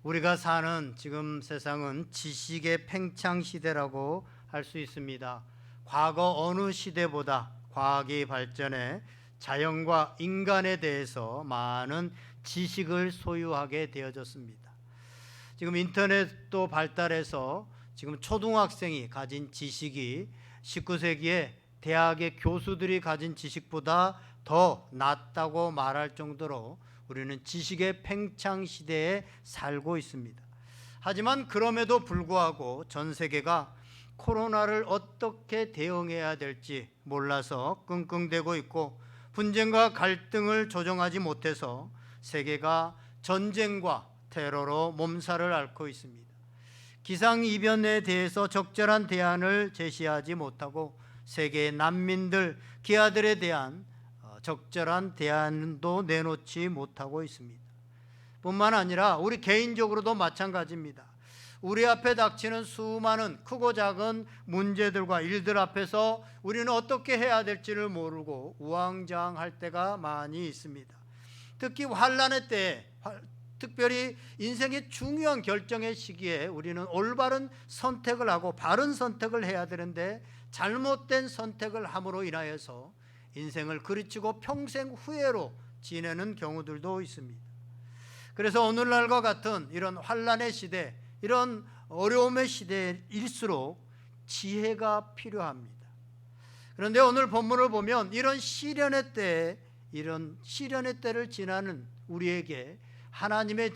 우리가 사는 지금 세상은 지식의 팽창 시대라고 할 수 있습니다. 과거 어느 시대보다 과학이 발전해 자연과 인간에 대해서 많은 지식을 소유하게 되어졌습니다. 지금 인터넷도 발달해서 지금 초등학생이 가진 지식이 19세기에 대학의 교수들이 가진 지식보다 더 낫다고 말할 정도로 우리는 지식의 팽창 시대에 살고 있습니다. 하지만 그럼에도 불구하고 전 세계가 코로나를 어떻게 대응해야 될지 몰라서 끙끙대고 있고, 분쟁과 갈등을 조정하지 못해서 세계가 전쟁과 테러로 몸살을 앓고 있습니다. 기상이변에 대해서 적절한 대안을 제시하지 못하고 세계의 난민들, 기아들에 대한 적절한 대안도 내놓지 못하고 있습니다. 뿐만 아니라 우리 개인적으로도 마찬가지입니다. 우리 앞에 닥치는 수많은 크고 작은 문제들과 일들 앞에서 우리는 어떻게 해야 될지를 모르고 우왕좌왕할 때가 많이 있습니다. 특히 환난의 때에, 특별히 인생의 중요한 결정의 시기에 우리는 올바른 선택을 하고 바른 선택을 해야 되는데 잘못된 선택을 함으로 인하여서 인생을 그르치고 평생 후회로 지내는 경우들도 있습니다. 그래서 오늘날과 같은 이런 환난의 시대, 이런 어려움의 시대일수록 지혜가 필요합니다. 그런데 오늘 본문을 보면 이런 시련의 때를 지나는 우리에게 하나님의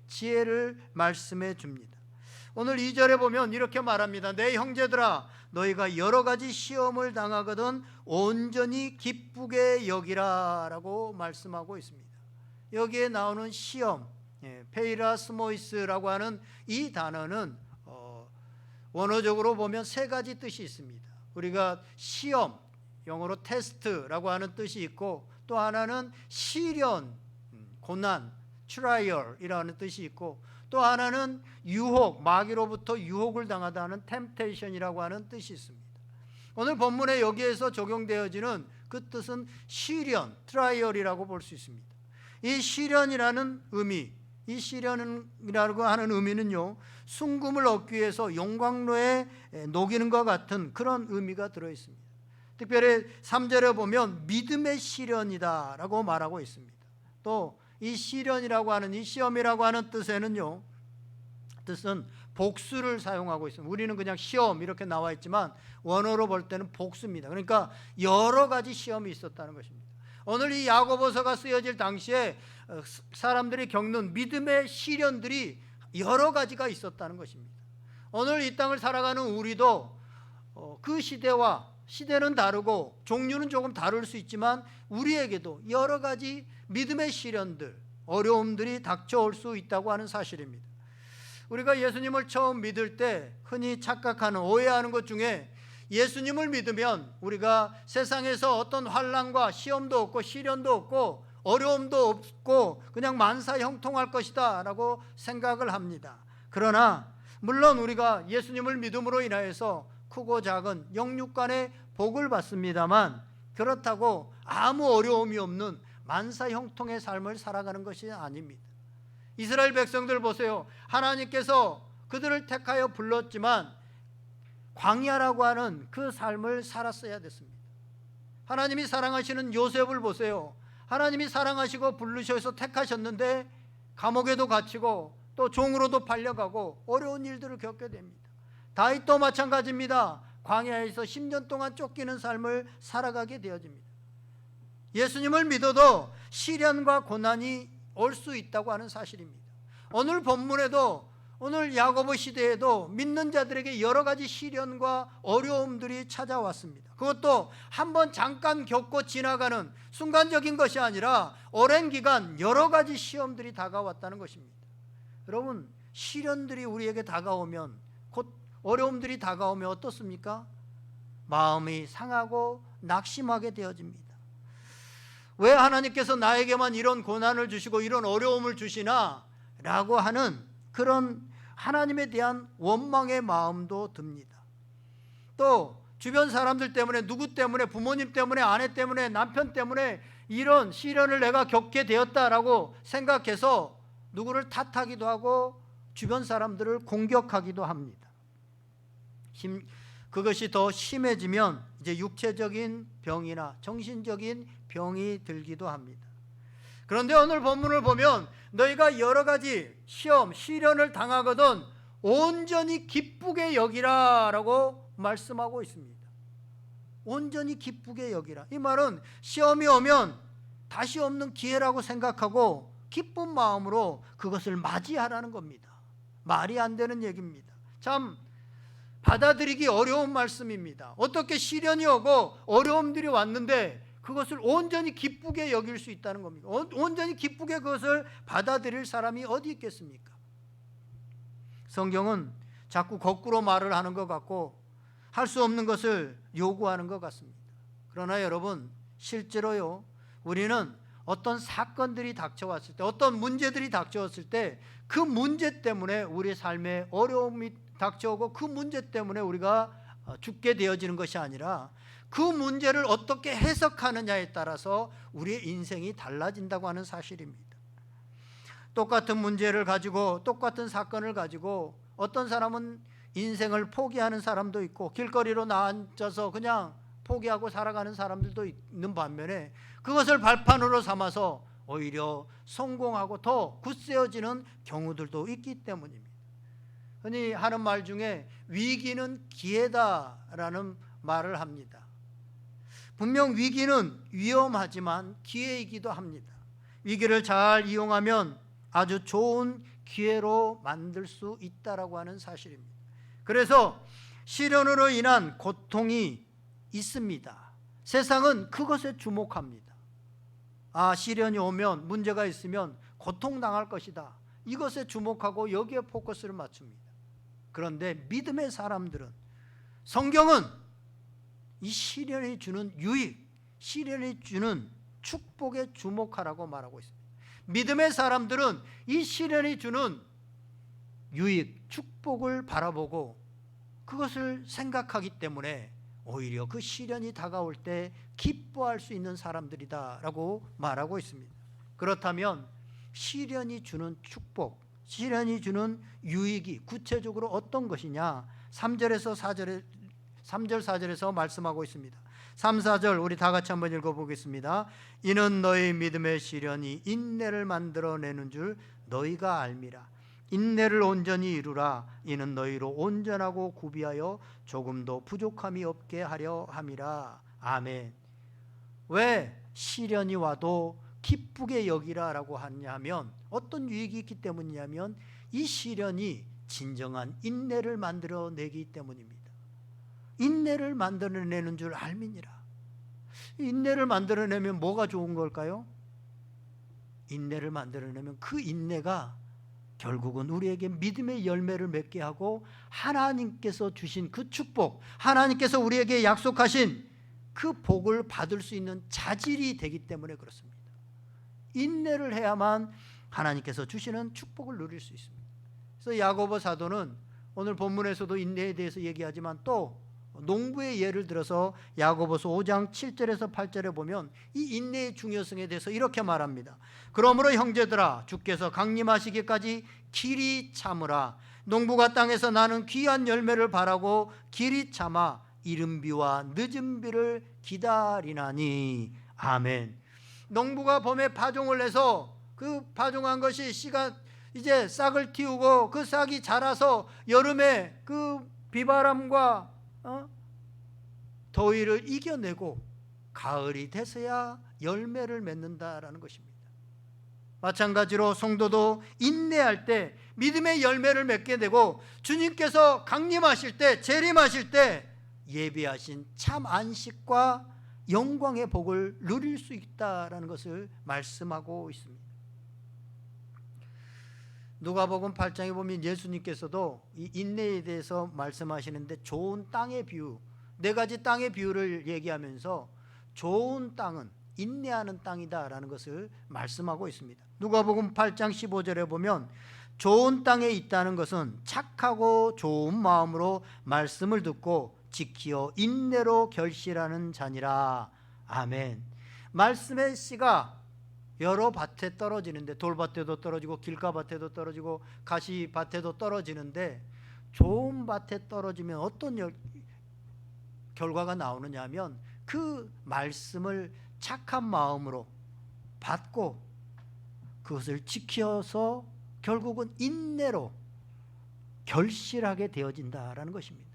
지혜를 말씀해 줍니다. 오늘 2절에 보면 이렇게 말합니다. 내 형제들아, 너희가 여러 가지 시험을 당하거든 온전히 기쁘게 여기라 라고 말씀하고 있습니다. 여기에 나오는 시험, 페이라스모이스라고 하는 이 단어는 원어적으로 보면 세 가지 뜻이 있습니다. 우리가 시험, 영어로 테스트라고 하는 뜻이 있고, 또 하나는 시련, 고난, 트라이얼이라는 뜻이 있고, 또 하나는 유혹, 마귀로부터 유혹을 당하다 하는 템테이션이라고 하는 뜻이 있습니다. 오늘 본문에 여기에서 적용되어지는 그 뜻은 시련, 트라이얼이라고 볼 수 있습니다. 이 시련이라는 의미, 이 시련이라고 하는 의미는요, 순금을 얻기 위해서 용광로에 녹이는 것 같은 그런 의미가 들어 있습니다. 특별히 3절에 보면 믿음의 시련이다 라고 말하고 있습니다. 또 이 시련이라고 하는, 이 시험이라고 하는 뜻은 복수를 사용하고 있습니다. 우리는 그냥 시험 이렇게 나와 있지만 원어로 볼 때는 복수입니다. 그러니까 여러 가지 시험이 있었다는 것입니다. 오늘 이 야고보서가 쓰여질 당시에 사람들이 겪는 믿음의 시련들이 여러 가지가 있었다는 것입니다. 오늘 이 땅을 살아가는 우리도 그 시대는 다르고 종류는 조금 다를 수 있지만 우리에게도 여러 가지 믿음의 시련들, 어려움들이 닥쳐올 수 있다고 하는 사실입니다. 우리가 예수님을 처음 믿을 때 흔히 착각하는, 오해하는 것 중에 예수님을 믿으면 우리가 세상에서 어떤 환난과 시험도 없고 시련도 없고 어려움도 없고 그냥 만사형통할 것이다 라고 생각을 합니다. 그러나 물론 우리가 예수님을 믿음으로 인하여서 크고 작은 영육간의 복을 받습니다만, 그렇다고 아무 어려움이 없는 만사형통의 삶을 살아가는 것이 아닙니다. 이스라엘 백성들 보세요. 하나님께서 그들을 택하여 불렀지만 광야라고 하는 그 삶을 살았어야 됐습니다. 하나님이 사랑하시는 요셉을 보세요. 하나님이 사랑하시고 부르셔서 택하셨는데 감옥에도 갇히고 또 종으로도 팔려가고 어려운 일들을 겪게 됩니다. 다윗도 마찬가지입니다. 광야에서 10년 동안 쫓기는 삶을 살아가게 되어집니다. 예수님을 믿어도 시련과 고난이 올 수 있다고 하는 사실입니다. 오늘 본문에도, 오늘 야고보 시대에도 믿는 자들에게 여러 가지 시련과 어려움들이 찾아왔습니다. 그것도 한번 잠깐 겪고 지나가는 순간적인 것이 아니라 오랜 기간 여러 가지 시험들이 다가왔다는 것입니다. 여러분, 시련들이 우리에게 다가오면, 곧 어려움들이 다가오면 어떻습니까? 마음이 상하고 낙심하게 되어집니다. 왜 하나님께서 나에게만 이런 고난을 주시고 이런 어려움을 주시나? 라고 하는 그런 하나님에 대한 원망의 마음도 듭니다. 또 주변 사람들 때문에, 누구 때문에, 부모님 때문에, 아내 때문에, 남편 때문에 이런 시련을 내가 겪게 되었다라고 생각해서 누구를 탓하기도 하고 주변 사람들을 공격하기도 합니다. 그것이 더 심해지면 이제 육체적인 병이나 정신적인 병이 들기도 합니다. 그런데 오늘 본문을 보면 너희가 여러 가지 시험, 시련을 당하거든 온전히 기쁘게 여기라라고 말씀하고 있습니다. 온전히 기쁘게 여기라. 이 말은 시험이 오면 다시 없는 기회라고 생각하고 기쁜 마음으로 그것을 맞이하라는 겁니다. 말이 안 되는 얘기입니다. 참 받아들이기 어려운 말씀입니다. 어떻게 시련이 오고 어려움들이 왔는데 그것을 온전히 기쁘게 여길 수 있다는 겁니다. 온전히 기쁘게 그것을 받아들일 사람이 어디 있겠습니까? 성경은 자꾸 거꾸로 말을 하는 것 같고 할 수 없는 것을 요구하는 것 같습니다. 그러나 여러분, 실제로요, 우리는 어떤 사건들이 닥쳐왔을 때, 어떤 문제들이 닥쳐왔을 때 그 문제 때문에 우리의 삶에 어려움이 닥쳐오고 그 문제 때문에 우리가 죽게 되어지는 것이 아니라 그 문제를 어떻게 해석하느냐에 따라서 우리의 인생이 달라진다고 하는 사실입니다. 똑같은 문제를 가지고, 똑같은 사건을 가지고 어떤 사람은 인생을 포기하는 사람도 있고 길거리로 나앉아서 그냥 포기하고 살아가는 사람들도 있는 반면에 그것을 발판으로 삼아서 오히려 성공하고 더 굳세어지는 경우들도 있기 때문입니다. 흔히 하는 말 중에 위기는 기회다라는 말을 합니다. 분명 위기는 위험하지만 기회이기도 합니다. 위기를 잘 이용하면 아주 좋은 기회로 만들 수 있다라고 하는 사실입니다. 그래서 시련으로 인한 고통이 있습니다. 세상은 그것에 주목합니다. 시련이 오면, 문제가 있으면 고통당할 것이다. 이것에 주목하고 여기에 포커스를 맞춥니다. 그런데 믿음의 사람들은, 성경은 이 시련이 주는 유익, 시련이 주는 축복에 주목하라고 말하고 있습니다. 믿음의 사람들은 이 시련이 주는 유익, 축복을 바라보고 그것을 생각하기 때문에 오히려 그 시련이 다가올 때 기뻐할 수 있는 사람들이다라고 말하고 있습니다. 그렇다면 시련이 주는 축복, 시련이 주는 유익이 구체적으로 어떤 것이냐? 3절 4절에서 말씀하고 있습니다. 3, 4절 우리 다 같이 한번 읽어보겠습니다. 이는 너희 믿음의 시련이 인내를 만들어내는 줄 너희가 알미라. 인내를 온전히 이루라. 이는 너희로 온전하고 구비하여 조금도 부족함이 없게 하려 함이라. 아멘. 왜 시련이 와도 기쁘게 여기라라고 하냐면 어떤 유익이 있기 때문이냐면 이 시련이 진정한 인내를 만들어내기 때문입니다. 인내를 만들어내는 줄 알미니라. 인내를 만들어내면 뭐가 좋은 걸까요? 인내를 만들어내면 그 인내가 결국은 우리에게 믿음의 열매를 맺게 하고 하나님께서 주신 그 축복, 하나님께서 우리에게 약속하신 그 복을 받을 수 있는 자질이 되기 때문에 그렇습니다. 인내를 해야만 하나님께서 주시는 축복을 누릴 수 있습니다. 그래서 야고보 사도는 오늘 본문에서도 인내에 대해서 얘기하지만 또 농부의 예를 들어서 야고보서 5장 7절에서 8절에 보면 이 인내의 중요성에 대해서 이렇게 말합니다. 그러므로 형제들아, 주께서 강림하시기까지 길이 참으라. 농부가 땅에서 나는 귀한 열매를 바라고 길이 참아 이른 비와 늦은 비를 기다리나니. 아멘. 농부가 봄에 파종을 해서 그 파종한 것이 씨가 이제 싹을 틔우고 그 싹이 자라서 여름에 그 비바람과 더위를 이겨내고 가을이 돼서야 열매를 맺는다라는 것입니다. 마찬가지로 성도도 인내할 때 믿음의 열매를 맺게 되고 주님께서 강림하실 때, 재림하실 때 예비하신 참 안식과 영광의 복을 누릴 수 있다라는 것을 말씀하고 있습니다. 누가복음 8장에 보면 예수님께서도 이 인내에 대해서 말씀하시는데 좋은 땅의 비유, 4가지 땅의 비유를 얘기하면서 좋은 땅은 인내하는 땅이다라는 것을 말씀하고 있습니다. 누가복음 8장 15절에 보면 좋은 땅에 있다는 것은 착하고 좋은 마음으로 말씀을 듣고 지키어 인내로 결실하는 자니라. 아멘. 말씀의 씨가 여러 밭에 떨어지는데, 돌밭에도 떨어지고 길가밭에도 떨어지고 가시밭에도 떨어지는데, 좋은 밭에 떨어지면 어떤 결과가 나오느냐 하면 그 말씀을 착한 마음으로 받고 그것을 지켜서 결국은 인내로 결실하게 되어진다라는 것입니다.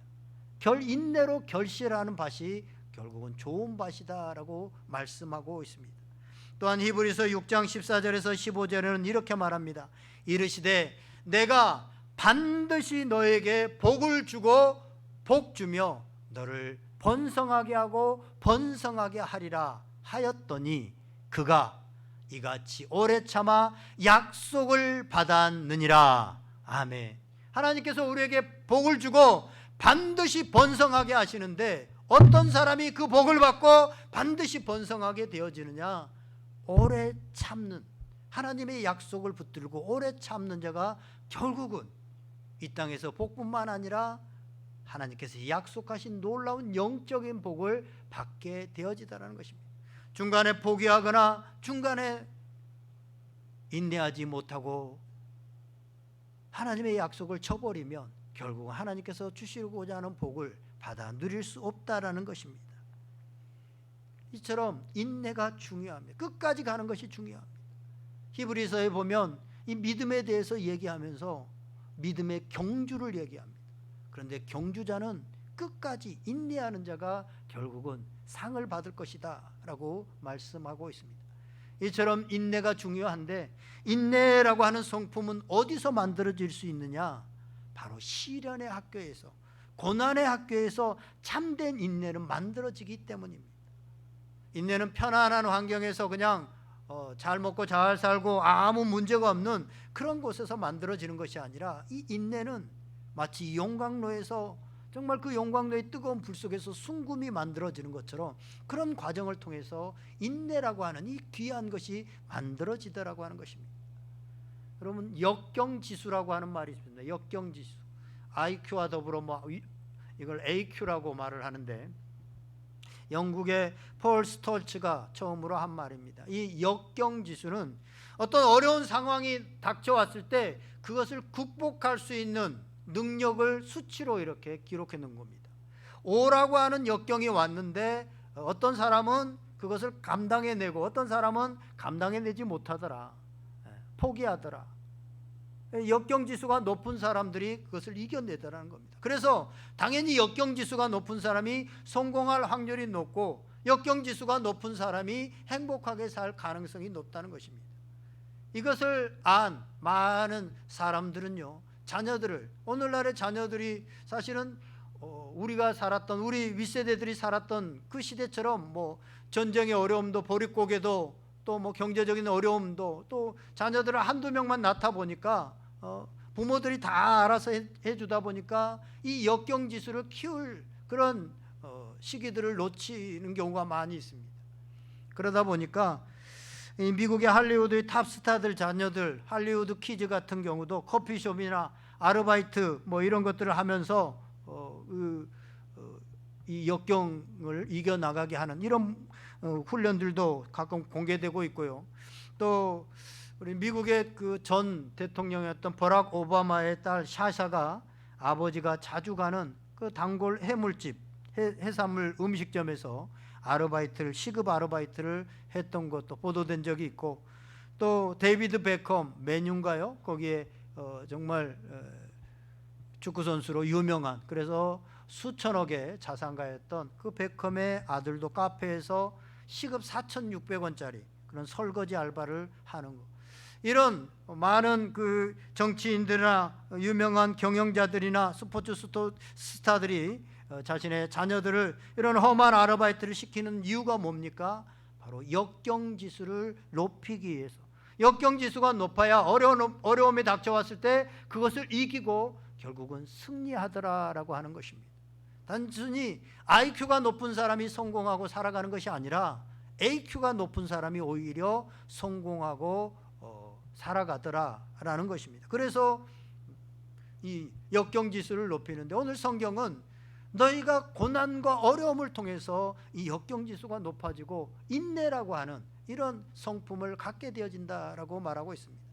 인내로 결실하는 밭이 결국은 좋은 밭이다라고 말씀하고 있습니다. 또한 히브리서 6장 14절에서 15절에는 이렇게 말합니다. 이르시되 내가 반드시 너에게 복을 주고 복 주며 너를 번성하게 하고 번성하게 하리라 하였더니 그가 이같이 오래 참아 약속을 받았느니라. 아멘. 하나님께서 우리에게 복을 주고 반드시 번성하게 하시는데, 어떤 사람이 그 복을 받고 반드시 번성하게 되어지느냐? 오래 참는, 하나님의 약속을 붙들고 오래 참는 자가 결국은 이 땅에서 복뿐만 아니라 하나님께서 약속하신 놀라운 영적인 복을 받게 되어지다라는 것입니다. 중간에 포기하거나 중간에 인내하지 못하고 하나님의 약속을 쳐버리면 결국 하나님께서 주시고자 하는 복을 받아 누릴 수 없다라는 것입니다. 이처럼 인내가 중요합니다. 끝까지 가는 것이 중요합니다. 히브리서에 보면 이 믿음에 대해서 얘기하면서 믿음의 경주를 얘기합니다. 그런데 경주자는 끝까지 인내하는 자가 결국은 상을 받을 것이다 라고 말씀하고 있습니다. 이처럼 인내가 중요한데, 인내라고 하는 성품은 어디서 만들어질 수 있느냐? 바로 시련의 학교에서, 고난의 학교에서 참된 인내는 만들어지기 때문입니다. 인내는 편안한 환경에서 그냥 잘 먹고 잘 살고 아무 문제가 없는 그런 곳에서 만들어지는 것이 아니라, 이 인내는 마치 용광로에서 정말 그 용광로의 뜨거운 불 속에서 순금이 만들어지는 것처럼 그런 과정을 통해서 인내라고 하는 이 귀한 것이 만들어지더라고 하는 것입니다. 여러분, 역경지수라고 하는 말이 있습니다. 역경지수. IQ와 더불어 이걸 AQ라고 말을 하는데, 영국의 폴 스톨츠가 처음으로 한 말입니다. 이 역경지수는 어떤 어려운 상황이 닥쳐왔을 때 그것을 극복할 수 있는 능력을 수치로 이렇게 기록해 놓은 겁니다. 5라고 하는 역경이 왔는데 어떤 사람은 그것을 감당해내고 어떤 사람은 감당해내지 못하더라, 포기하더라. 역경지수가 높은 사람들이 그것을 이겨내더라는 겁니다. 그래서 당연히 역경지수가 높은 사람이 성공할 확률이 높고 역경지수가 높은 사람이 행복하게 살 가능성이 높다는 것입니다. 이것을 안 많은 사람들은요, 자녀들을, 오늘날의 자녀들이 사실은 우리가 살았던, 우리 윗세대들이 살았던 그 시대처럼 전쟁의 어려움도, 보릿고개도, 또 경제적인 어려움도, 또 자녀들을 한두 명만 낳다 보니까 부모들이 다 알아서 해주다 보니까 이 역경지수를 키울 그런 시기들을 놓치는 경우가 많이 있습니다. 그러다 보니까 이 미국의 할리우드의 탑스타들 자녀들, 할리우드 키즈 같은 경우도 커피숍이나 아르바이트 이런 것들을 하면서 이 역경을 이겨나가게 하는 이런 훈련들도 가끔 공개되고 있고요. 또 우리 미국의 그 전 대통령이었던 버락 오바마의 딸 샤샤가 아버지가 자주 가는 그 단골 해물집, 해산물 음식점에서 시급 아르바이트를 했던 것도 보도된 적이 있고, 또 데이비드 베컴, 맨유인가요? 거기에 정말 축구 선수로 유명한, 그래서 수천억의 자산가였던 그 베컴의 아들도 카페에서 시급 4,600원짜리 그런 설거지 알바를 하는 거. 이런 많은 그 정치인들이나 유명한 경영자들이나 스포츠 스타들이 자신의 자녀들을 이런 험한 아르바이트를 시키는 이유가 뭡니까? 바로 역경지수를 높이기 위해서. 역경지수가 높아야 어려움이 닥쳐왔을 때 그것을 이기고 결국은 승리하더라라고 하는 것입니다. 단순히 IQ가 높은 사람이 성공하고 살아가는 것이 아니라 AQ가 높은 사람이 오히려 성공하고 살아가더라라는 것입니다. 그래서 이 역경지수를 높이는데, 오늘 성경은 너희가 고난과 어려움을 통해서 이 역경지수가 높아지고 인내라고 하는 이런 성품을 갖게 되어진다라고 말하고 있습니다.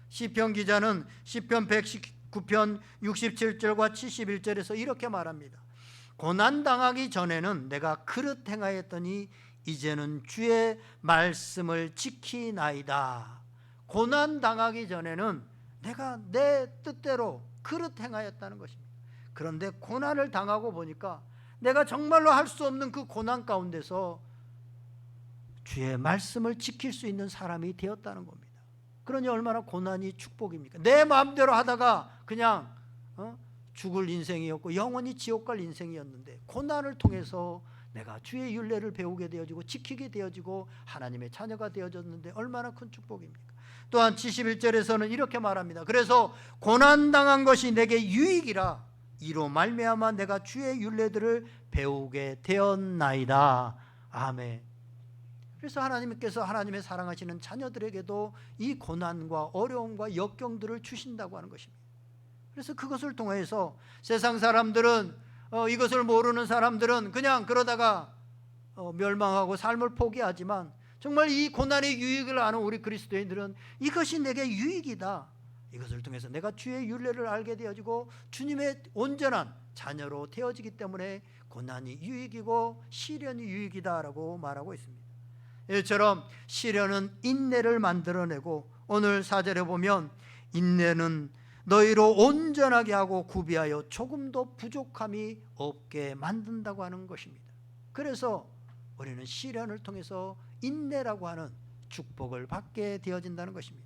시편 기자는 시편 119편 67절과 71절에서 이렇게 말합니다. 고난당하기 전에는 내가 그릇 행하였더니 이제는 주의 말씀을 지키나이다. 고난당하기 전에는 내가 내 뜻대로 그릇 행하였다는 것입니다. 그런데 고난을 당하고 보니까 내가 정말로 할 수 없는 그 고난 가운데서 주의 말씀을 지킬 수 있는 사람이 되었다는 겁니다. 그러니 얼마나 고난이 축복입니까? 내 마음대로 하다가 그냥 죽을 인생이었고 영원히 지옥 갈 인생이었는데 고난을 통해서 내가 주의 율례를 배우게 되어지고 지키게 되어지고 하나님의 자녀가 되어졌는데 얼마나 큰 축복입니까? 또한 71절에서는 이렇게 말합니다. 그래서 고난당한 것이 내게 유익이라 이로 말미암아 내가 주의 율례들을 배우게 되었나이다. 아멘. 그래서 하나님께서 하나님의 사랑하시는 자녀들에게도 이 고난과 어려움과 역경들을 주신다고 하는 것입니다. 그래서 그것을 통해서 세상 사람들은 이것을 모르는 사람들은 그냥 그러다가 멸망하고 삶을 포기하지만 정말 이 고난의 유익을 아는 우리 그리스도인들은 이것이 내게 유익이다. 이것을 통해서 내가 주의 율례를 알게 되어지고 주님의 온전한 자녀로 되어지기 때문에 고난이 유익이고 시련이 유익이다라고 말하고 있습니다. 이처럼 시련은 인내를 만들어내고 오늘 4절에 보면 인내는 너희로 온전하게 하고 구비하여 조금도 부족함이 없게 만든다고 하는 것입니다. 그래서 우리는 시련을 통해서 인내라고 하는 축복을 받게 되어진다는 것입니다.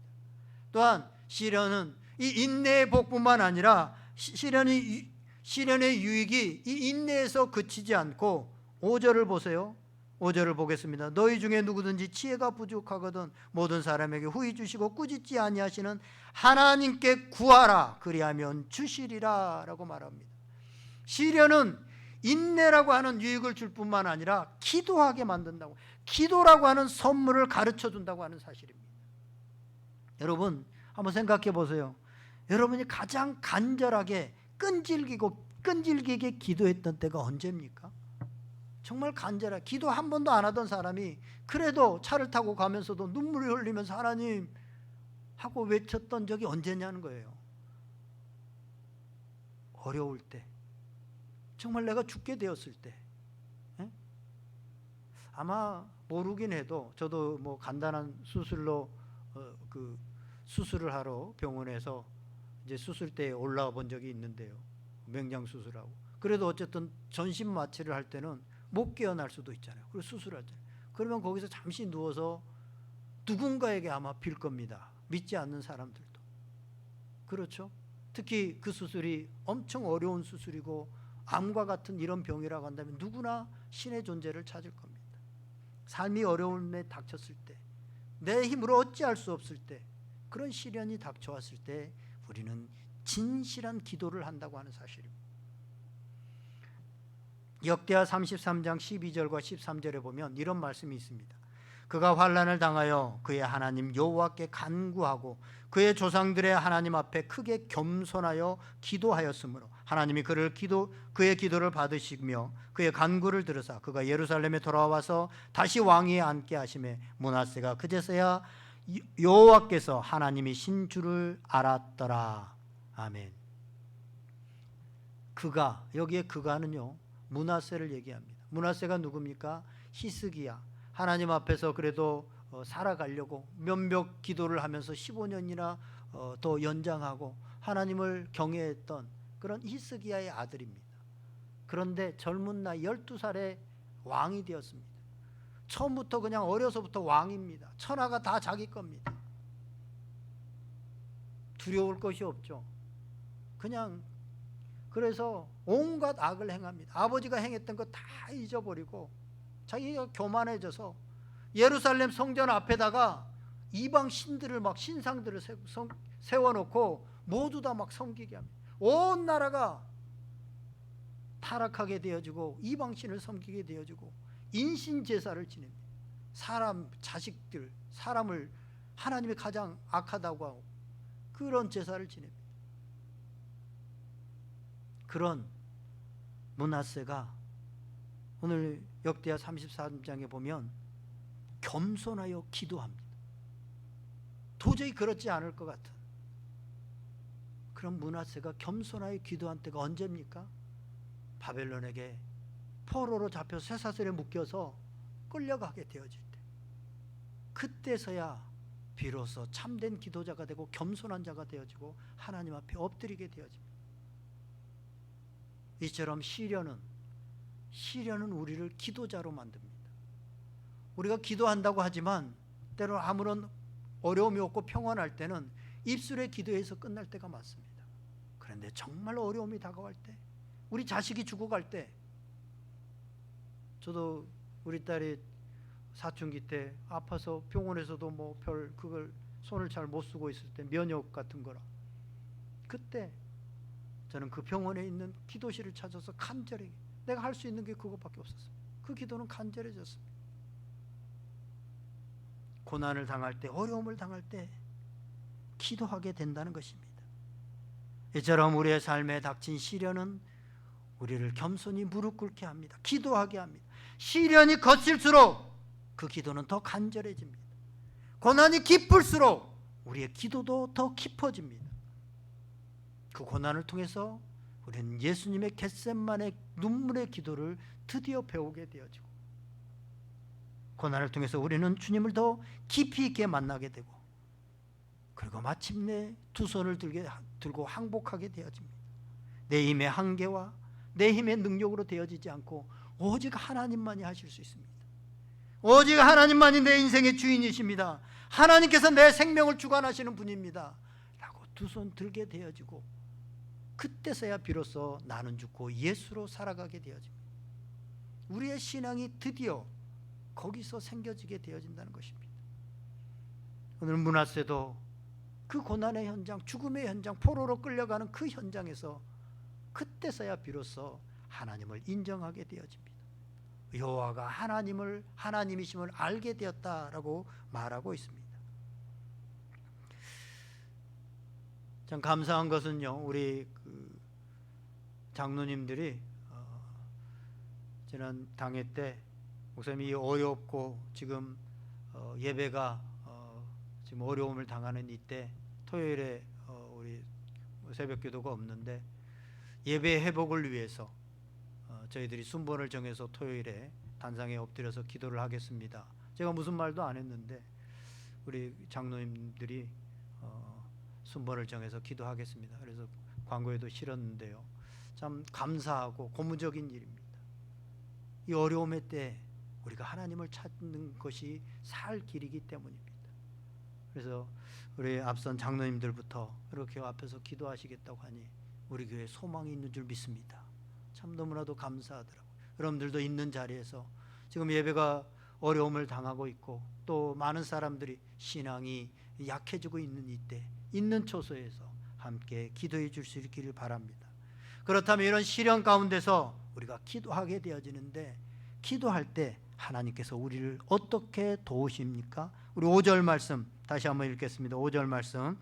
또한 시련은 이 인내의 복뿐만 아니라 시련의 유익이 이 인내에서 그치지 않고 5절을 보세요. 5절을 보겠습니다. 너희 중에 누구든지 지혜가 부족하거든 모든 사람에게 후히 주시고 꾸짖지 아니하시는 하나님께 구하라 그리하면 주시리라 라고 말합니다. 시련은 인내라고 하는 유익을 줄 뿐만 아니라 기도하게 만든다고, 기도라고 하는 선물을 가르쳐 준다고 하는 사실입니다. 여러분 한번 생각해 보세요. 여러분이 가장 간절하게 끈질기게 기도했던 때가 언제입니까? 정말 간절하게 기도 한 번도 안 하던 사람이 그래도 차를 타고 가면서도 눈물을 흘리면서 하나님 하고 외쳤던 적이 언제냐는 거예요. 어려울 때, 정말 내가 죽게 되었을 때. 아마 모르긴 해도 저도 뭐 간단한 수술로 수술을 하러 병원에서 이제 수술대에 올라와 본 적이 있는데요. 맹장 수술하고. 그래도 어쨌든 전신 마취를 할 때는 못 깨어날 수도 있잖아요. 그리고 수술할 때. 그러면 거기서 잠시 누워서 누군가에게 아마 빌 겁니다. 믿지 않는 사람들도. 그렇죠? 특히 그 수술이 엄청 어려운 수술이고 암과 같은 이런 병이라고 한다면 누구나 신의 존재를 찾을 겁니다. 삶이 어려움에 닥쳤을 때, 내 힘으로 어찌할 수 없을 때, 그런 시련이 닥쳐왔을 때 우리는 진실한 기도를 한다고 하는 사실입니다. 역대하 33장 12절과 13절에 보면 이런 말씀이 있습니다. 그가 환난을 당하여 그의 하나님 여호와께 간구하고 그의 조상들의 하나님 앞에 크게 겸손하여 기도하였으므로 하나님이 그의 기도를 받으시며 그의 간구를 들으사 그가 예루살렘에 돌아와서 다시 왕위에 앉게 하시매 므낫세가 그제서야 여호와께서 하나님이신 줄을 알았더라. 아멘. 그가, 여기에 그가는요 므낫세를 얘기합니다. 므낫세가 누굽니까? 히스기야. 하나님 앞에서 그래도 살아가려고 몇몇 기도를 하면서 15년이나 더 연장하고 하나님을 경외했던 그런 히스기야의 아들입니다. 그런데 젊은 나이 12살에 왕이 되었습니다. 처음부터 그냥 어려서부터 왕입니다. 천하가 다 자기 겁니다. 두려울 것이 없죠. 그냥 그래서 온갖 악을 행합니다. 아버지가 행했던 거 다 잊어버리고 자기가 교만해져서 예루살렘 성전 앞에다가 이방 신들을 막 신상들을 세워놓고 모두 다 막 섬기게 합니다. 온 나라가 타락하게 되어지고 이방 신을 섬기게 되어지고 인신 제사를 지냅니다. 사람 자식들 사람을 하나님이 가장 악하다고 하고 그런 제사를 지냅니다. 그런 므낫세가 오늘 역대하 33장에 보면 겸손하여 기도합니다. 도저히 그렇지 않을 것 같은 그런 므낫세가 겸손하여 기도한 때가 언제입니까? 바벨론에게 포로로 잡혀 쇠사슬에 묶여서 끌려가게 되어질 때, 그때서야 비로소 참된 기도자가 되고 겸손한 자가 되어지고 하나님 앞에 엎드리게 되어집니다. 이처럼 시련은 우리를 기도자로 만듭니다. 우리가 기도한다고 하지만 때로 아무런 어려움이 없고 평안할 때는 입술의 기도에서 끝날 때가 많습니다. 그런데 정말 어려움이 다가갈 때, 우리 자식이 죽어갈 때, 저도 우리 딸이 사춘기 때 아파서 병원에서도 뭐 그걸 손을 잘 못 쓰고 있을 때, 면역 같은 거라, 그때 저는 그 병원에 있는 기도실을 찾아서 간절히, 내가 할 수 있는 게 그것밖에 없었어요. 그 기도는 간절해졌습니다. 고난을 당할 때, 어려움을 당할 때 기도하게 된다는 것입니다. 이처럼 우리의 삶에 닥친 시련은 우리를 겸손히 무릎 꿇게 합니다. 기도하게 합니다. 시련이 거칠수록 그 기도는 더 간절해집니다. 고난이 깊을수록 우리의 기도도 더 깊어집니다. 그 고난을 통해서 우리는 예수님의 겟세마네 눈물의 기도를 드디어 배우게 되어지고, 고난을 통해서 우리는 주님을 더 깊이 있게 만나게 되고, 그리고 마침내 두 손을 들고 항복하게 되어집니다. 내 힘의 한계와 내 힘의 능력으로 되어지지 않고 오직 하나님만이 하실 수 있습니다. 오직 하나님만이 내 인생의 주인이십니다. 하나님께서 내 생명을 주관하시는 분입니다 라고 두 손 들게 되어지고, 그때서야 비로소 나는 죽고 예수로 살아가게 되어집니다. 우리의 신앙이 드디어 거기서 생겨지게 되어진다는 것입니다. 오늘 므낫세도 그 고난의 현장, 죽음의 현장, 포로로 끌려가는 그 현장에서 그때서야 비로소 하나님을 인정하게 되어집니다. 여호와가 하나님이심을 알게 되었다라고 말하고 있습니다. 참 감사한 것은요, 우리 장로님들이 지난 당회 때 목사님이 어렵고 지금 예배가 지금 어려움을 당하는 이때 토요일에 우리 새벽기도가 없는데 예배 회복을 위해서 저희들이 순번을 정해서 토요일에 단상에 엎드려서 기도를 하겠습니다. 제가 무슨 말도 안 했는데 우리 장로님들이 순번을 정해서 기도하겠습니다. 그래서 광고에도 실었는데요, 참 감사하고 고무적인 일입니다. 이 어려움의 때 우리가 하나님을 찾는 것이 살 길이기 때문입니다. 그래서 우리 앞선 장로님들부터 이렇게 앞에서 기도하시겠다고 하니 우리 교회에 소망이 있는 줄 믿습니다. 참 너무나도 감사하더라고요. 여러분들도 있는 자리에서 지금 예배가 어려움을 당하고 있고 또 많은 사람들이 신앙이 약해지고 있는 이때, 있는 처소에서 함께 기도해 줄 수 있기를 바랍니다. 그렇다면 이런 시련 가운데서 우리가 기도하게 되어지는데, 기도할 때 하나님께서 우리를 어떻게 도우십니까? 우리 5절 말씀 다시 한번 읽겠습니다. 5절 말씀,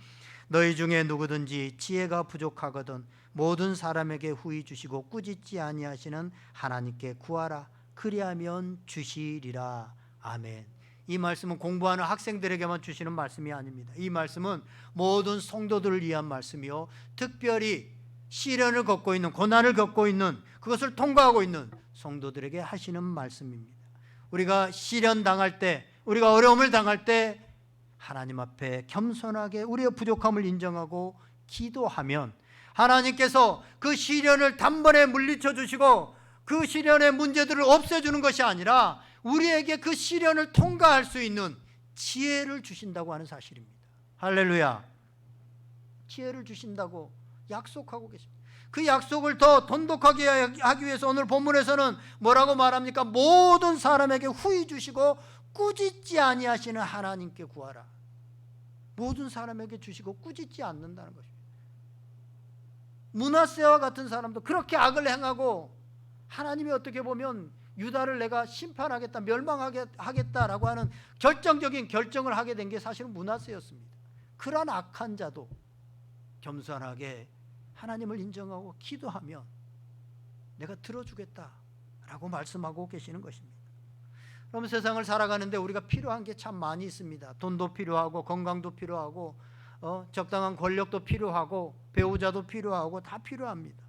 너희 중에 누구든지 지혜가 부족하거든 모든 사람에게 후히 주시고 꾸짖지 아니하시는 하나님께 구하라, 그리하면 주시리라. 아멘. 이 말씀은 공부하는 학생들에게만 주시는 말씀이 아닙니다. 이 말씀은 모든 성도들을 위한 말씀이요, 특별히 시련을 겪고 있는, 고난을 겪고 있는, 그것을 통과하고 있는 성도들에게 하시는 말씀입니다. 우리가 시련 당할 때, 우리가 어려움을 당할 때 하나님 앞에 겸손하게 우리의 부족함을 인정하고 기도하면 하나님께서 그 시련을 단번에 물리쳐 주시고 그 시련의 문제들을 없애주는 것이 아니라 우리에게 그 시련을 통과할 수 있는 지혜를 주신다고 하는 사실입니다. 할렐루야. 지혜를 주신다고 약속하고 계십니다. 그 약속을 더 돈독하게 하기 위해서 오늘 본문에서는 뭐라고 말합니까? 모든 사람에게 후히 주시고 꾸짖지 아니하시는 하나님께 구하라. 모든 사람에게 주시고 꾸짖지 않는다는 것입니다. 므낫세와 같은 사람도 그렇게 악을 행하고 하나님이 어떻게 보면 유다를 내가 심판하겠다, 멸망하게 하겠다라고 하는 결정적인 결정을 하게 된 게 사실은 므낫세였습니다. 그러한 악한 자도 겸손하게 하나님을 인정하고 기도하면 내가 들어주겠다라고 말씀하고 계시는 것입니다. 그럼 세상을 살아가는데 우리가 필요한 게 참 많이 있습니다. 돈도 필요하고 건강도 필요하고 적당한 권력도 필요하고 배우자도 필요하고 다 필요합니다.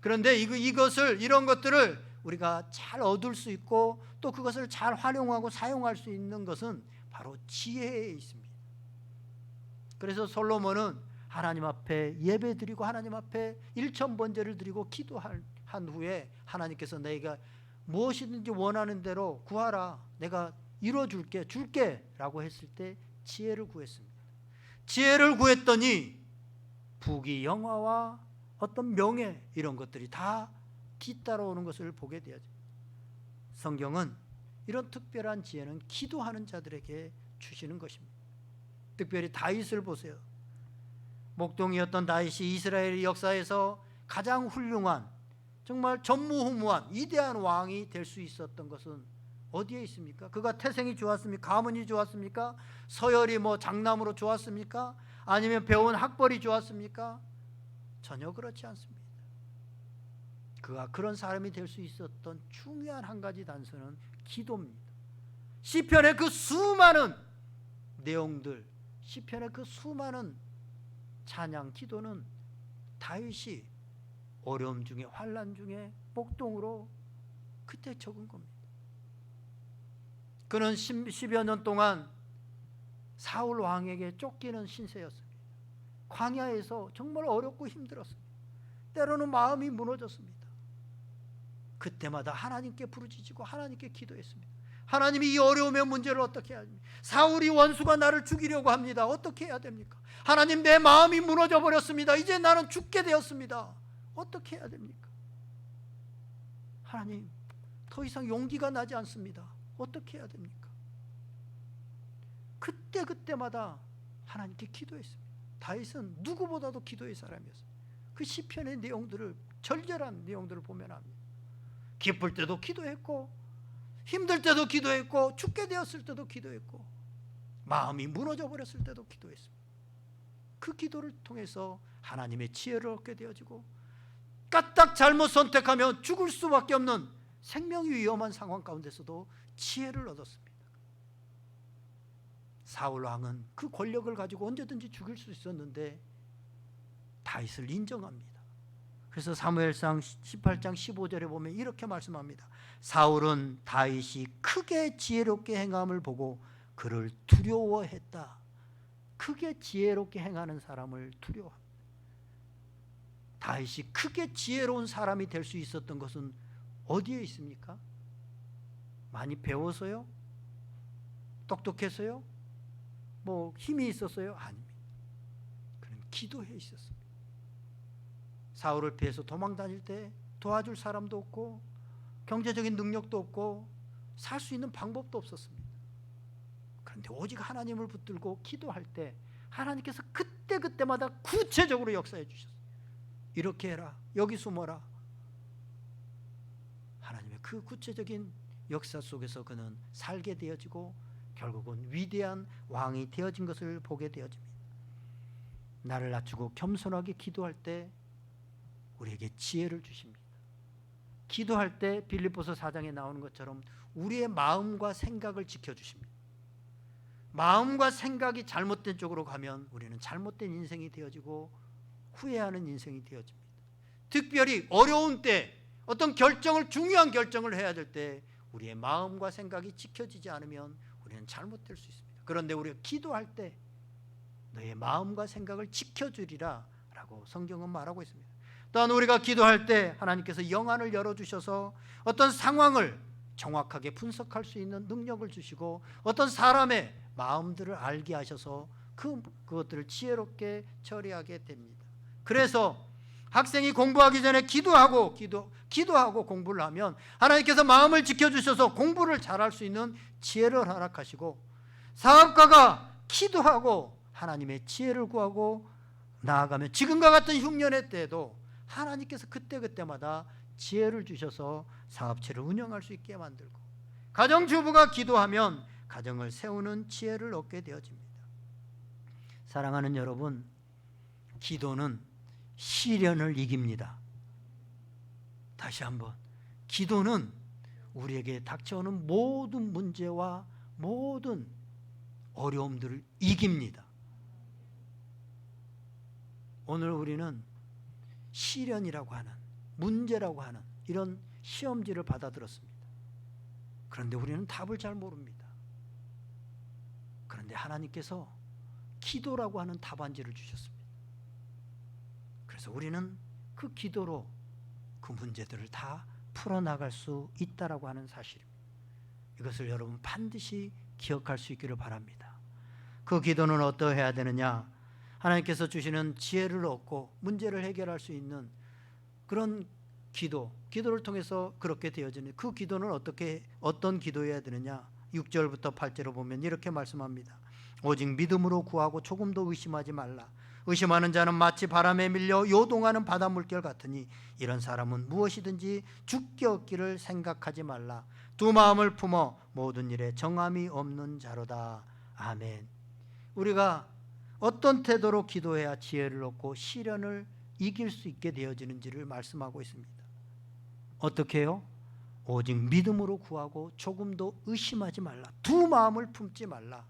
그런데 이런 것들을 우리가 잘 얻을 수 있고 또 그것을 잘 활용하고 사용할 수 있는 것은 바로 지혜에 있습니다. 그래서 솔로몬은 하나님 앞에 예배드리고 하나님 앞에 일천번제를 드리고 기도한 후에 하나님께서 내가 무엇이든지 원하는 대로 구하라, 내가 이루어줄게 라고 했을 때 지혜를 구했습니다. 지혜를 구했더니 부귀 영화와 어떤 명예 이런 것들이 다 뒤따라오는 것을 보게 되죠. 성경은 이런 특별한 지혜는 기도하는 자들에게 주시는 것입니다. 특별히 다윗을 보세요. 목동이었던 다윗이 이스라엘 역사에서 가장 훌륭한, 정말 전무후무한 위대한 왕이 될 수 있었던 것은 어디에 있습니까? 그가 태생이 좋았습니까? 가문이 좋았습니까? 서열이 장남으로 좋았습니까? 아니면 배운 학벌이 좋았습니까? 전혀 그렇지 않습니다. 그가 그런 사람이 될 수 있었던 중요한 한 가지 단서는 기도입니다. 시편의 그 수많은 내용들, 시편의 그 수많은 찬양 기도는 다윗이 어려움 중에, 환난 중에 목동으로 그때 적은 겁니다. 그는 10여 년 동안 사울 왕에게 쫓기는 신세였습니다. 광야에서 정말 어렵고 힘들었습니다. 때로는 마음이 무너졌습니다. 그때마다 하나님께 부르짖고 하나님께 기도했습니다. 하나님이 이 어려움의 문제를 어떻게 해야 됩니까? 사울이 원수가 나를 죽이려고 합니다. 어떻게 해야 됩니까? 하나님, 내 마음이 무너져 버렸습니다. 이제 나는 죽게 되었습니다. 어떻게 해야 됩니까? 하나님, 더 이상 용기가 나지 않습니다. 어떻게 해야 됩니까? 그때마다 하나님께 기도했습니다. 다윗은 누구보다도 기도의 사람이었어요. 그 시편의 내용들을, 절절한 내용들을 보면 압니다. 기쁠 때도 기도했고, 힘들 때도 기도했고, 죽게 되었을 때도 기도했고, 마음이 무너져 버렸을 때도 기도했습니다. 그 기도를 통해서 하나님의 지혜를 얻게 되어지고, 까딱 잘못 선택하면 죽을 수밖에 없는 생명이 위험한 상황 가운데서도 지혜를 얻었습니다. 사울 왕은 그 권력을 가지고 언제든지 죽일 수 있었는데 다윗을 인정합니다. 그래서 사무엘상 18장 15절에 보면 이렇게 말씀합니다. 사울은 다윗이 크게 지혜롭게 행함을 보고 그를 두려워했다. 크게 지혜롭게 행하는 사람을 두려워합니다. 다윗이 크게 지혜로운 사람이 될 수 있었던 것은 어디에 있습니까? 많이 배워서요? 똑똑해서요? 힘이 있었어요? 아닙니다. 그는 기도해 있었습니다. 사울을 피해서 도망 다닐 때 도와줄 사람도 없고 경제적인 능력도 없고 살 수 있는 방법도 없었습니다. 그런데 오직 하나님을 붙들고 기도할 때 하나님께서 그때마다 구체적으로 역사해 주셨어요. 이렇게 해라, 여기 숨어라. 하나님의 그 구체적인 역사 속에서 그는 살게 되어지고 결국은 위대한 왕이 되어진 것을 보게 되어집니다. 나를 낮추고 겸손하게 기도할 때 우리에게 지혜를 주십니다. 기도할 때 빌립보서 4장에 나오는 것처럼 우리의 마음과 생각을 지켜주십니다. 마음과 생각이 잘못된 쪽으로 가면 우리는 잘못된 인생이 되어지고 후회하는 인생이 되어집니다. 특별히 어려운 때, 어떤 중요한 결정을 해야 될 때 우리의 마음과 생각이 지켜지지 않으면 우리는 잘못될 수 있습니다. 그런데 우리가 기도할 때 너의 마음과 생각을 지켜주리라 라고 성경은 말하고 있습니다. 또한 우리가 기도할 때 하나님께서 영안을 열어주셔서 어떤 상황을 정확하게 분석할 수 있는 능력을 주시고 어떤 사람의 마음들을 알게 하셔서 그것들을 지혜롭게 처리하게 됩니다. 그래서 학생이 공부하기 전에 기도하고 공부를 하면 하나님께서 마음을 지켜주셔서 공부를 잘할 수 있는 지혜를 허락하시고, 사업가가 기도하고 하나님의 지혜를 구하고 나아가면 지금과 같은 흉년의 때에도 하나님께서 그때마다 지혜를 주셔서 사업체를 운영할 수 있게 만들고, 가정주부가 기도하면 가정을 세우는 지혜를 얻게 되어집니다. 사랑하는 여러분, 기도는 시련을 이깁니다. 다시 한번, 기도는 우리에게 닥쳐오는 모든 문제와 모든 어려움들을 이깁니다. 오늘 우리는 시련이라고 하는, 문제라고 하는 이런 시험지를 받아들었습니다. 그런데 우리는 답을 잘 모릅니다. 그런데 하나님께서 기도라고 하는 답안지를 주셨습니다. 그래서 우리는 그 기도로 그 문제들을 다 풀어나갈 수 있다라고 하는 사실입니다. 이것을 여러분 반드시 기억할 수 있기를 바랍니다. 그 기도는 어떠해야 되느냐? 하나님께서 주시는 지혜를 얻고 문제를 해결할 수 있는 그런 기도를 통해서 그렇게 되어지는 그 기도는 어떤 기도해야 되느냐? 6절부터 8절을 보면 이렇게 말씀합니다. 오직 믿음으로 구하고 조금도 의심하지 말라. 의심하는 자는 마치 바람에 밀려 요동하는 바다 물결 같으니 이런 사람은 무엇이든지 죽게 얻기를 생각하지 말라. 두 마음을 품어 모든 일에 정함이 없는 자로다. 아멘. 우리가 어떤 태도로 기도해야 지혜를 얻고 시련을 이길 수 있게 되어지는지를 말씀하고 있습니다. 어떻게 해요? 오직 믿음으로 구하고 조금도 의심하지 말라. 두 마음을 품지 말라.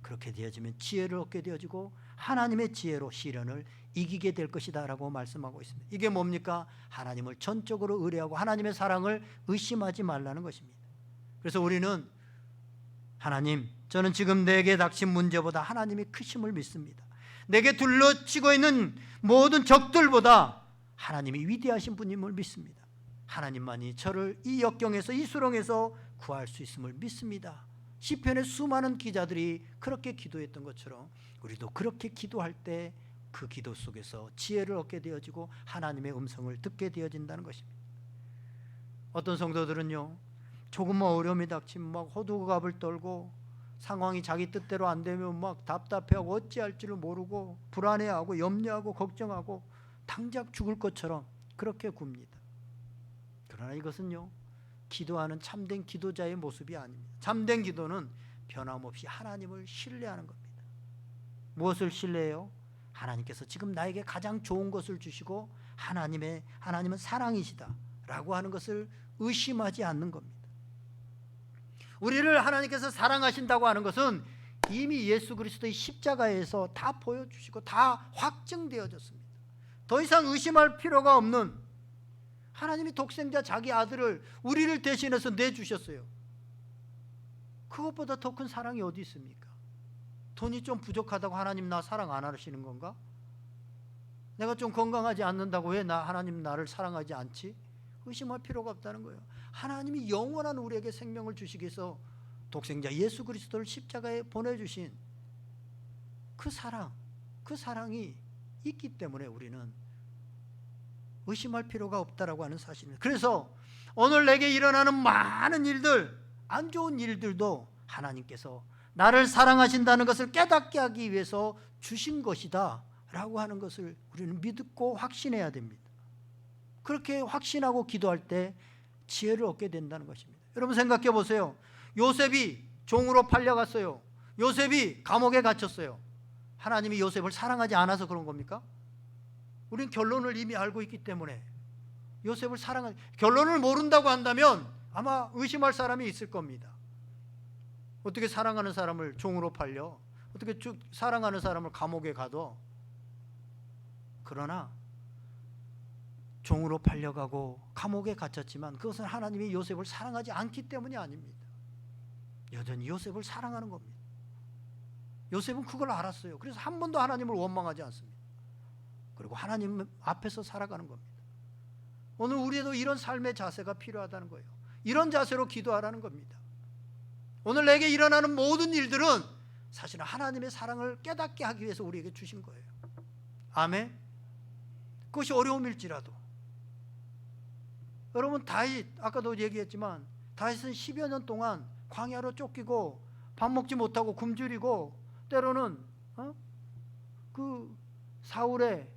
그렇게 되어지면 지혜를 얻게 되어지고 하나님의 지혜로 시련을 이기게 될 것이다 라고 말씀하고 있습니다. 이게 뭡니까? 하나님을 전적으로 의뢰하고 하나님의 사랑을 의심하지 말라는 것입니다. 그래서 우리는 하나님, 저는 지금 내게 닥친 문제보다 하나님이 크심을 믿습니다. 내게 둘러치고 있는 모든 적들보다 하나님이 위대하신 분임을 믿습니다. 하나님만이 저를 이 역경에서, 이 수렁에서 구할 수 있음을 믿습니다. 시편의 수많은 기자들이 그렇게 기도했던 것처럼 우리도 그렇게 기도할 때 그 기도 속에서 지혜를 얻게 되어지고 하나님의 음성을 듣게 되어진다는 것입니다. 어떤 성도들은요, 조금만 어려움이 닥치면 막 호들갑을 떨고 상황이 자기 뜻대로 안 되면 막 답답해하고 어찌할 줄을 모르고 불안해하고 염려하고 걱정하고 당장 죽을 것처럼 그렇게 굽니다. 그러나 이것은요, 기도하는 참된 기도자의 모습이 아닙니다. 참된 기도는 변함없이 하나님을 신뢰하는 겁니다. 무엇을 신뢰해요? 하나님께서 지금 나에게 가장 좋은 것을 주시고 하나님은 사랑이시다 라고 하는 것을 의심하지 않는 겁니다. 우리를 하나님께서 사랑하신다고 하는 것은 이미 예수 그리스도의 십자가에서 다 보여주시고 다 확증되어졌습니다. 더 이상 의심할 필요가 없는, 하나님이 독생자 자기 아들을 우리를 대신해서 내주셨어요. 그것보다 더 큰 사랑이 어디 있습니까? 돈이 좀 부족하다고 하나님 나 사랑 안 하시는 건가? 내가 좀 건강하지 않는다고 왜 하나님 나를 사랑하지 않지? 의심할 필요가 없다는 거예요. 하나님이 영원한 우리에게 생명을 주시기 위해서 독생자 예수 그리스도를 십자가에 보내주신 그 사랑이 있기 때문에 우리는 의심할 필요가 없다라고 하는 사실입니다. 그래서 오늘 내게 일어나는 많은 일들, 안 좋은 일들도 하나님께서 나를 사랑하신다는 것을 깨닫게 하기 위해서 주신 것이다 라고 하는 것을 우리는 믿고 확신해야 됩니다. 그렇게 확신하고 기도할 때 지혜를 얻게 된다는 것입니다. 여러분 생각해 보세요. 요셉이 종으로 팔려갔어요. 요셉이 감옥에 갇혔어요. 하나님이 요셉을 사랑하지 않아서 그런 겁니까? 우린 결론을 이미 알고 있기 때문에 요셉을 결론을 모른다고 한다면 아마 의심할 사람이 있을 겁니다. 어떻게 사랑하는 사람을 종으로 팔려? 어떻게 사랑하는 사람을 감옥에 가둬? 그러나 종으로 팔려가고 감옥에 갇혔지만 그것은 하나님이 요셉을 사랑하지 않기 때문이 아닙니다. 여전히 요셉을 사랑하는 겁니다. 요셉은 그걸 알았어요. 그래서 한 번도 하나님을 원망하지 않습니다. 그리고 하나님 앞에서 살아가는 겁니다. 오늘 우리도 이런 삶의 자세가 필요하다는 거예요. 이런 자세로 기도하라는 겁니다. 오늘 내게 일어나는 모든 일들은 사실은 하나님의 사랑을 깨닫게 하기 위해서 우리에게 주신 거예요. 아멘. 그것이 어려움일지라도. 여러분 다윗, 아까도 얘기했지만 다윗은 10여 년 동안 광야로 쫓기고 밥 먹지 못하고 굶주리고 때로는 그 사울의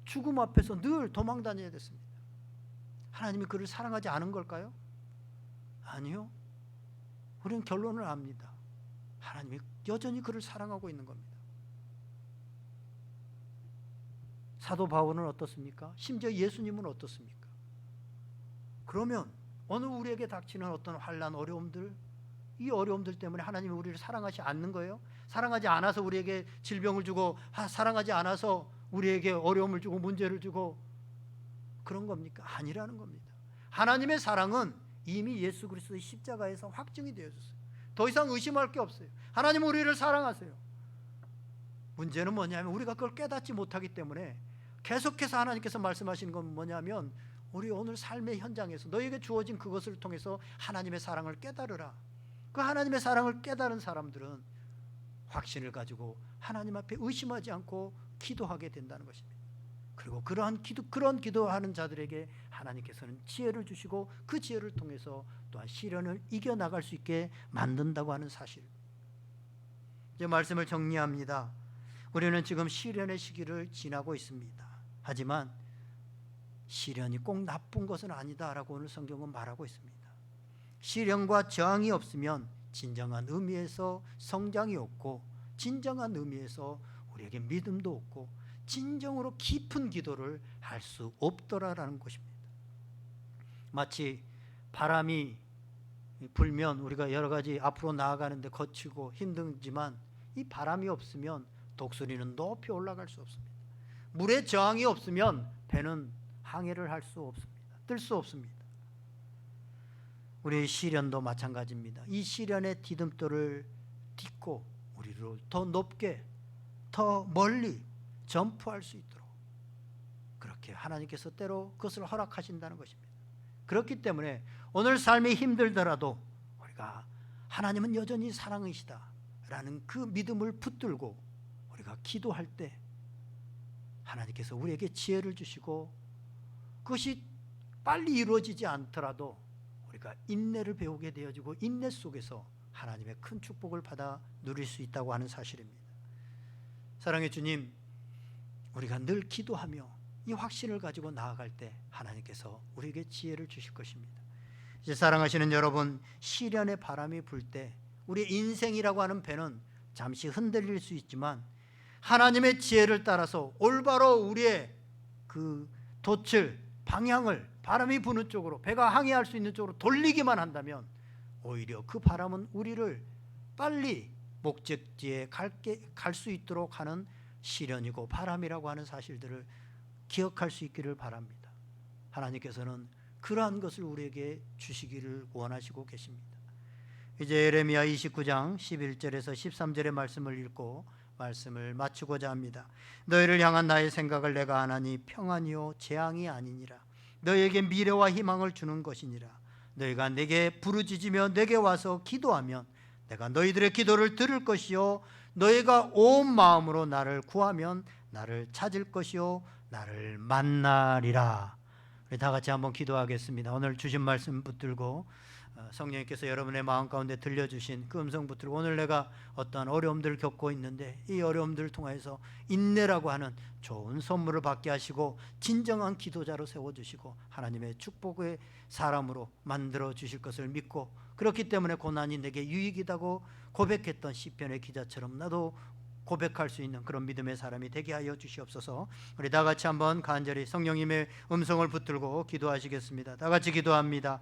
죽음 앞에서 늘 도망 다녀야 됐습니다. 하나님이 그를 사랑하지 않은 걸까요? 아니요. 우리는 결론을 압니다. 하나님이 여전히 그를 사랑하고 있는 겁니다. 사도 바울은 어떻습니까? 심지어 예수님은 어떻습니까? 그러면 오늘 우리에게 닥치는 어떤 환난, 어려움들, 이 어려움들 때문에 하나님이 우리를 사랑하지 않는 거예요? 사랑하지 않아서 우리에게 질병을 주고, 사랑하지 않아서 우리에게 어려움을 주고 문제를 주고 그런 겁니까? 아니라는 겁니다. 하나님의 사랑은 이미 예수 그리스도의 십자가에서 확증이 되어졌어요. 더 이상 의심할 게 없어요. 하나님은 우리를 사랑하세요. 문제는 뭐냐면 우리가 그걸 깨닫지 못하기 때문에 계속해서 하나님께서 말씀하시는 건 뭐냐면, 우리 오늘 삶의 현장에서 너에게 주어진 그것을 통해서 하나님의 사랑을 깨달으라. 그 하나님의 사랑을 깨달은 사람들은 확신을 가지고 하나님 앞에 의심하지 않고 기도하게 된다는 것입니다. 그리고 그런 기도하는 자들에게 하나님께서는 지혜를 주시고 그 지혜를 통해서 또한 시련을 이겨나갈 수 있게 만든다고 하는 사실. 이제 말씀을 정리합니다. 우리는 지금 시련의 시기를 지나고 있습니다. 하지만 시련이 꼭 나쁜 것은 아니다라고 오늘 성경은 말하고 있습니다. 시련과 저항이 없으면 진정한 의미에서 성장이 없고, 진정한 의미에서 우리에게 믿음도 없고, 진정으로 깊은 기도를 할 수 없더라라는 것입니다. 마치 바람이 불면 우리가 여러 가지 앞으로 나아가는데 거치고 힘들지만, 이 바람이 없으면 독수리는 높이 올라갈 수 없습니다. 물에 저항이 없으면 배는 항해를 할 수 없습니다. 뜰 수 없습니다. 우리의 시련도 마찬가지입니다. 이 시련의 디딤돌을 딛고 우리를 더 높게, 더 멀리 점프할 수 있도록 그렇게 하나님께서 때로 그것을 허락하신다는 것입니다. 그렇기 때문에 오늘 삶이 힘들더라도 우리가 하나님은 여전히 사랑이시다라는 그 믿음을 붙들고 우리가 기도할 때 하나님께서 우리에게 지혜를 주시고, 그것이 빨리 이루어지지 않더라도 우리가 인내를 배우게 되어지고, 인내 속에서 하나님의 큰 축복을 받아 누릴 수 있다고 하는 사실입니다. 사랑의 주님, 우리가 늘 기도하며 이 확신을 가지고 나아갈 때 하나님께서 우리에게 지혜를 주실 것입니다. 이제 사랑하시는 여러분, 시련의 바람이 불 때 우리 인생이라고 하는 배는 잠시 흔들릴 수 있지만, 하나님의 지혜를 따라서 올바로 우리의 그 돛을, 방향을 바람이 부는 쪽으로, 배가 항해할 수 있는 쪽으로 돌리기만 한다면 오히려 그 바람은 우리를 빨리 목적지에 갈 수 있도록 하는 시련이고 바람이라고 하는 사실들을 기억할 수 있기를 바랍니다. 하나님께서는 그러한 것을 우리에게 주시기를 원하시고 계십니다. 이제 예레미야 29장 11절에서 13절의 말씀을 읽고 말씀을 마치고자 합니다. 너희를 향한 나의 생각을 내가 아나니 평안이요 재앙이 아니니라. 너희에게 미래와 희망을 주는 것이니라. 너희가 내게 부르짖으며 내게 와서 기도하면 내가 너희들의 기도를 들을 것이요 너희가 온 마음으로 나를 구하면 나를 찾을 것이요 나를 만나리라. 우리 다 같이 한번 기도하겠습니다. 오늘 주신 말씀 붙들고 성령님께서 여러분의 마음 가운데 들려주신 그 음성 붙들고, 오늘 내가 어떠한 어려움들을 겪고 있는데 이 어려움들을 통해서 인내라고 하는 좋은 선물을 받게 하시고 진정한 기도자로 세워주시고 하나님의 축복의 사람으로 만들어 주실 것을 믿고, 그렇기 때문에 고난이 내게 유익이다고 고백했던 시편의 기자처럼 나도 고백할 수 있는 그런 믿음의 사람이 되게 하여 주시옵소서. 우리 다 같이 한번 간절히 성령님의 음성을 붙들고 기도하시겠습니다. 다 같이 기도합니다.